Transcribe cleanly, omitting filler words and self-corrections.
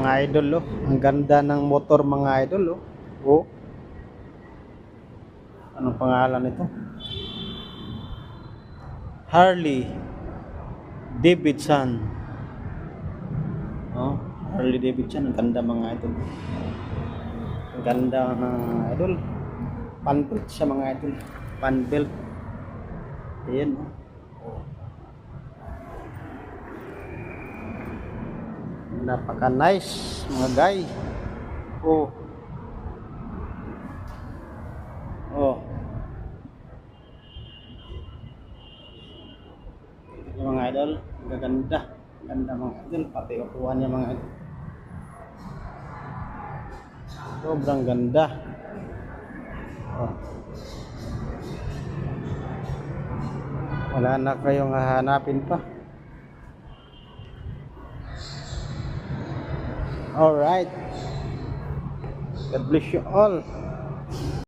mga idol, oh. Ang ganda ng motor, mga idol, oh. Oh. Anong pangalan nito? Harley Davidson. Oh, Harley Davidson. Ang ganda, mga idol. Ang ganda, mga idol. Panbelt siya, mga idol. Panbelt. Ayan, oh. Napaka nice, mga guy. Oh. Oh. Ito, mga idol, gaganda. Ganda, mga idol. Pati upuan niya, mga idol. Sobrang ganda. Oh. Wala na kayong hahanapin pa. Alright. God bless you all.